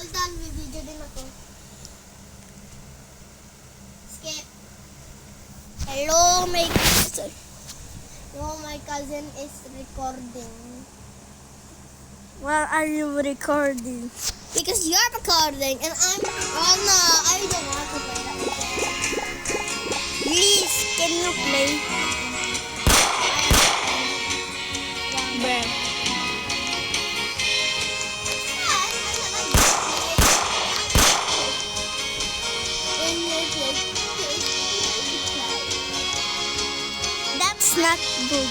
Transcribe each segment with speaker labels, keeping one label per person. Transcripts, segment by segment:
Speaker 1: Hold on, may video din ako. Skip. Hello, my cousin. No, my cousin is recording.
Speaker 2: Why are you recording?
Speaker 1: Because you're recording and I'm... Oh no, I don't want to play that.
Speaker 2: Please, can you play? Bruh. That's not good.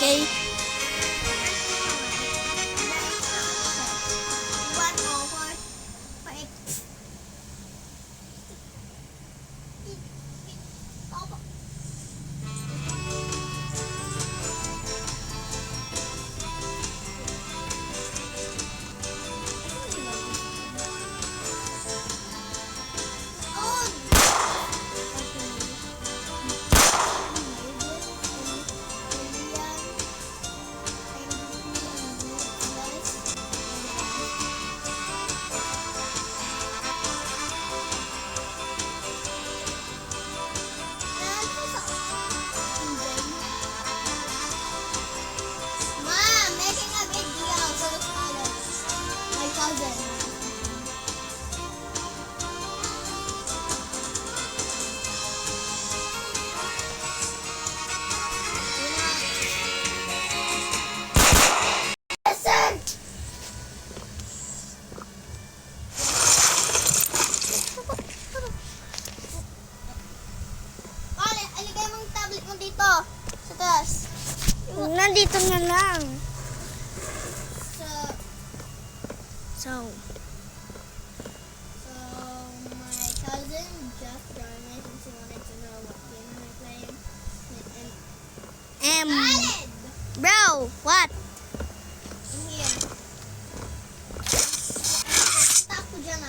Speaker 2: Okay. Nandito na lang. So
Speaker 1: my cousin just joined me since he wanted to know what game am I playing. Khaled!
Speaker 2: Bro, what?
Speaker 1: In here. Punta ako dyan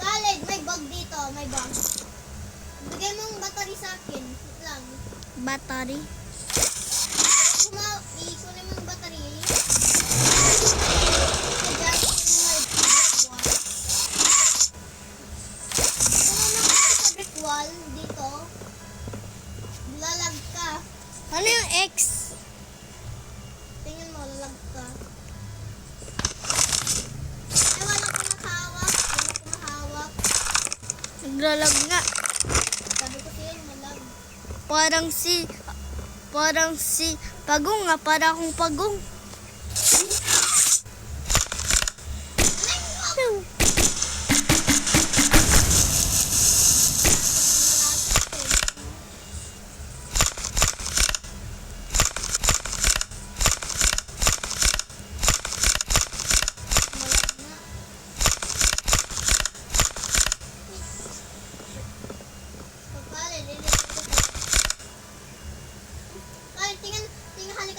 Speaker 1: Khaled, may bug dito. May bug. Bigay mong battery sa akin. Wait lang.
Speaker 2: Battery?
Speaker 1: Ikunin mo yung battery. Wall dito. Lalag ka.
Speaker 2: Ano yung X?
Speaker 1: Tingnan mo, lalag ka. Ay, wala ko nakahawak.
Speaker 2: Naglalag nga.
Speaker 1: Sabi ko sa'yo, malag.
Speaker 2: Parang si Pagong nga. Para akong Pagong.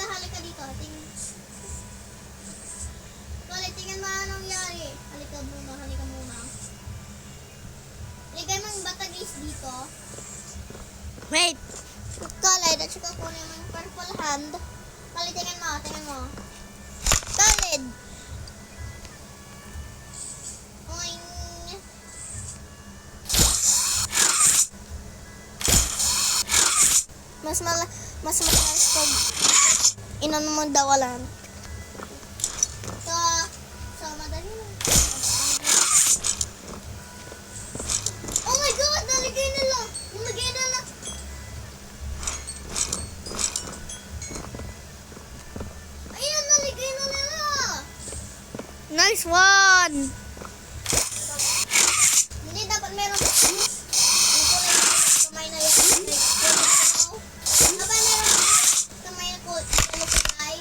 Speaker 1: Halika dito. Tingnan mo anong nangyari. Halika muna. Ligay mo yung batteries dito.
Speaker 2: Wait.
Speaker 1: Khaled, at saka kunin mo yung purple hand. Khaled, tingnan mo. Khaled! Oing. Mas matalas pag inon mo dawalan. So madali lang. Oh my God! Nalagay nila! Ayan, nalagay na nila!
Speaker 2: Nice one!
Speaker 1: Hindi dapat meron kamay na yan. Dapat meron kamay na kulay.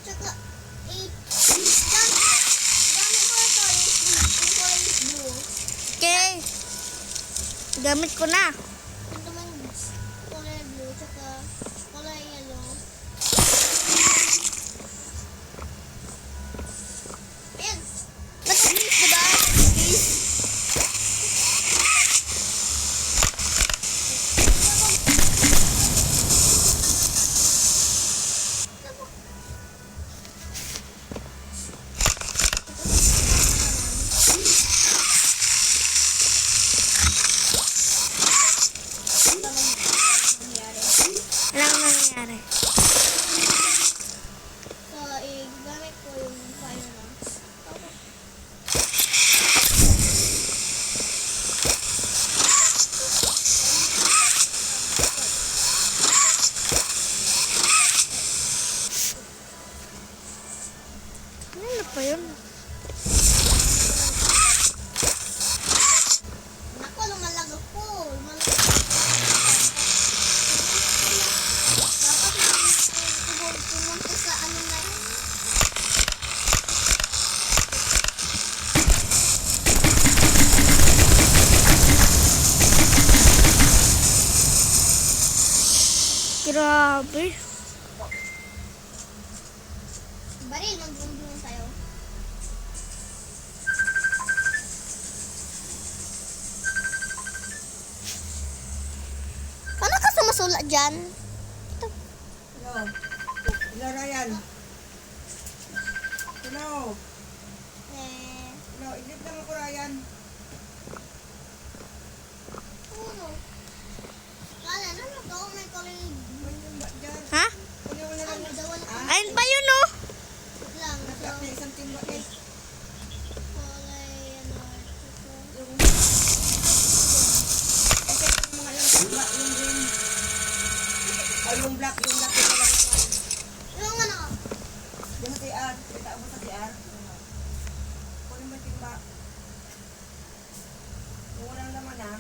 Speaker 1: Tsaka, gamit ko ito. Yung kulay is blue.
Speaker 2: Okay. Gamit ko na.
Speaker 1: Ito man kulay blue. Tsaka kulay yellow. Ayan.
Speaker 2: Matalis, diba? nangyari?
Speaker 1: So, gamit ko yung fire na. Okay.
Speaker 2: Ano pa yun?
Speaker 1: Naku, lumalag ako. Dapat pumunta sa ano na yun.
Speaker 2: Grabe.
Speaker 1: Baril, mag-boom tayo. Paano ka sumasula dyan?
Speaker 3: Hello. Hello, Ryan. Hello. Hello, i-lift lang ako, Ryan.
Speaker 1: Puro. Kala, ano to? May kulay.
Speaker 3: Ano ba dyan?
Speaker 2: Ha?
Speaker 3: Kunin mo na lang.
Speaker 1: May dawal ko.
Speaker 2: Ayun pa yun, oh.
Speaker 1: Wait lang.
Speaker 3: Nasa na isang timba eh.
Speaker 1: Kulay, ano, ito.
Speaker 3: Yung... Kasi yung mga lang timba, yung green. O yung black yung lang naman.
Speaker 1: Yung ano?
Speaker 3: Yung sa CR. Kita mo sa CR. Kunin mo yung timba. Yung walang laman, ha?